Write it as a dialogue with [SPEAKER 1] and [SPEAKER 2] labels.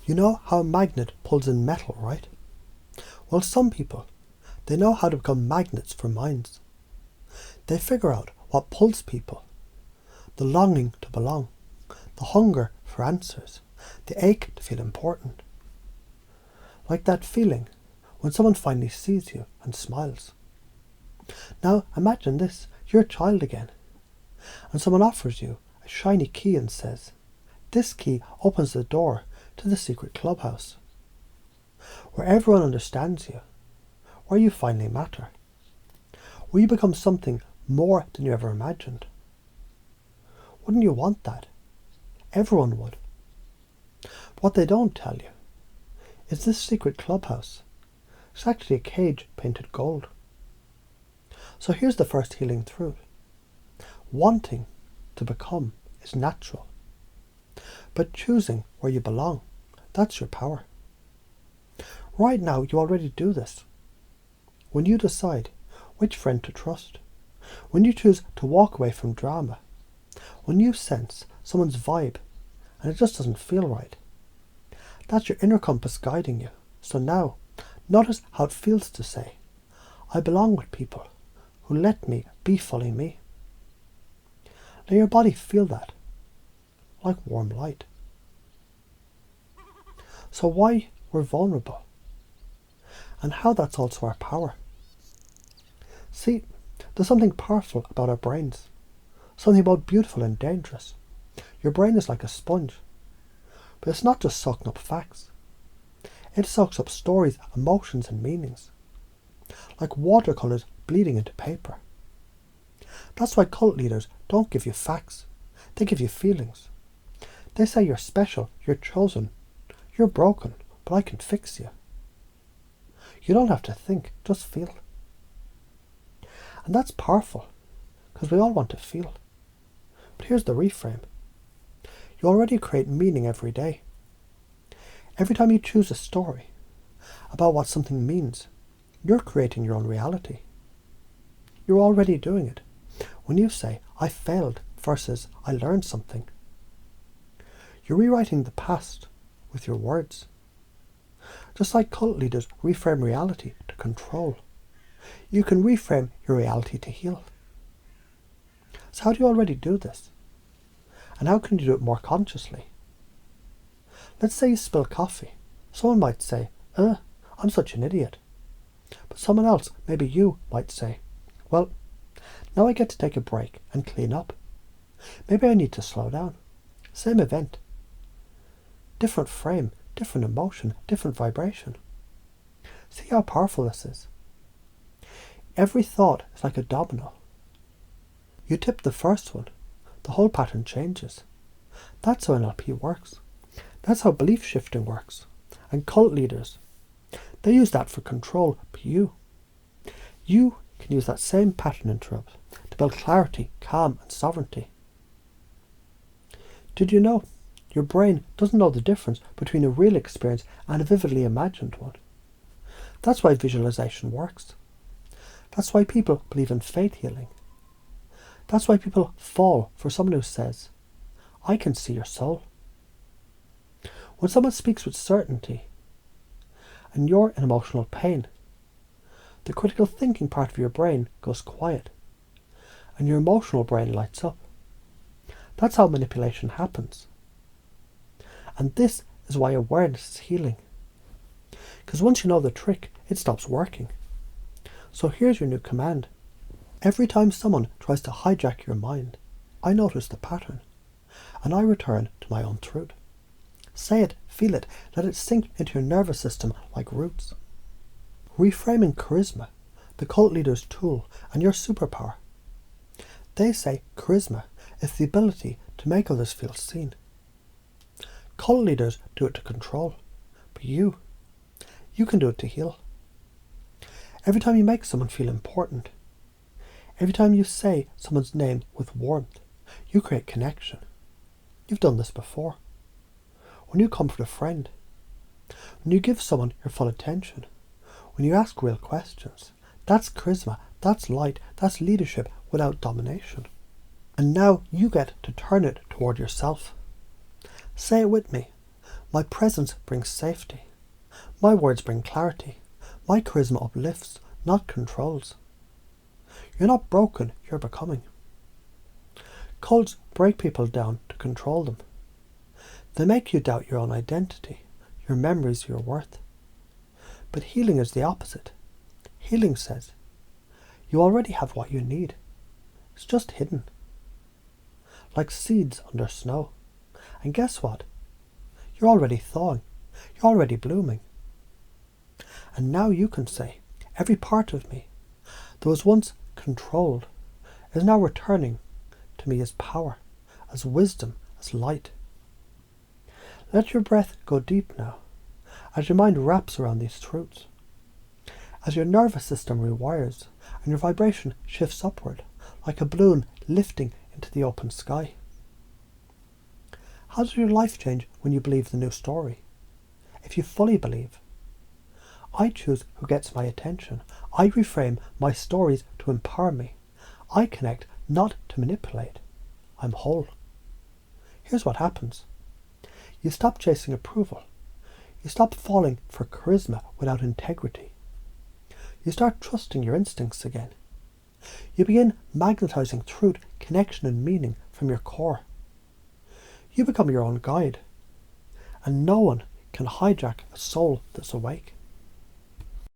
[SPEAKER 1] You know how a magnet pulls in metal, right? Well, some people, they know how to become magnets for minds. They figure out what pulls people. The longing to belong, the hunger for answers, the ache to feel important. Like that feeling when someone finally sees you and smiles. Now imagine this, you're a child again, and someone offers you a shiny key and says, "This key opens the door to the secret clubhouse, where everyone understands you, where you finally matter, where you become something more than you ever imagined." Wouldn't you want that? Everyone would. But what they don't tell you is this secret clubhouse is actually a cage painted gold. So here's the first healing truth. Wanting to become is natural. But choosing where you belong, that's your power. Right now you already do this. When you decide which friend to trust, when you choose to walk away from drama, when you sense someone's vibe and it just doesn't feel right, that's your inner compass guiding you. So now, notice how it feels to say, "I belong with people who let me be fully me." Let your body feel that, like warm light. So why we're vulnerable, and how that's also our power. See, there's something powerful about our brains, something both beautiful and dangerous. Your brain is like a sponge, but it's not just soaking up facts. It soaks up stories, emotions and meanings, like watercolours bleeding into paper. That's why cult leaders don't give you facts, they give you feelings. They say you're special, you're chosen, you're broken, but I can fix you. You don't have to think, just feel. And that's powerful, because we all want to feel. But here's the reframe. You already create meaning every day. Every time you choose a story about what something means, you're creating your own reality. You're already doing it. When you say, "I failed," versus "I learned something," you're rewriting the past with your words. Just like cult leaders reframe reality to control, you can reframe your reality to heal. So how do you already do this? And how can you do it more consciously? Let's say you spill coffee. Someone might say, I'm such an idiot." But someone else, maybe you, might say, "Well, now I get to take a break and clean up. Maybe I need to slow down." Same event. Different frame, different emotion, different vibration. See how powerful this is? Every thought is like a domino. You tip the first one, the whole pattern changes. That's how NLP works. That's how belief shifting works. And cult leaders, they use that for control, but you can use that same pattern interrupt to build clarity, calm and sovereignty. Did you know your brain doesn't know the difference between a real experience and a vividly imagined one? That's why visualization works. That's why people believe in faith healing. That's why people fall for someone who says, "I can see your soul." When someone speaks with certainty and you're in emotional pain, the critical thinking part of your brain goes quiet and your emotional brain lights up. That's how manipulation happens. And this is why awareness is healing. Because once you know the trick, it stops working. So here's your new command. Every time someone tries to hijack your mind, I notice the pattern and I return to my own truth. Say it, feel it, let it sink into your nervous system like roots. Reframing charisma, the cult leader's tool and your superpower. They say charisma is the ability to make others feel seen. Cult leaders do it to control, but you can do it to heal. Every time you make someone feel important, every time you say someone's name with warmth, you create connection. You've done this before. When you comfort a friend, when you give someone your full attention, when you ask real questions, that's charisma, that's light, that's leadership without domination. And now you get to turn it toward yourself. Say it with me. My presence brings safety. My words bring clarity. My charisma uplifts, not controls. You're not broken, you're becoming. Cults break people down to control them. They make you doubt your own identity, your memories, your worth. But healing is the opposite. Healing says, you already have what you need. It's just hidden. Like seeds under snow. And guess what? You're already thawing. You're already blooming. And now you can say, every part of me that was once controlled is now returning to me as power, as wisdom, as light. Let your breath go deep now, as your mind wraps around these truths. As your nervous system rewires and your vibration shifts upward, like a balloon lifting into the open sky. How does your life change when you believe the new story? If you fully believe, I choose who gets my attention. I reframe my stories to empower me. I connect, not to manipulate. I'm whole. Here's what happens. You stop chasing approval. You stop falling for charisma without integrity. You start trusting your instincts again. You begin magnetizing truth, connection and meaning from your core. You become your own guide. And no one can hijack a soul that's awake.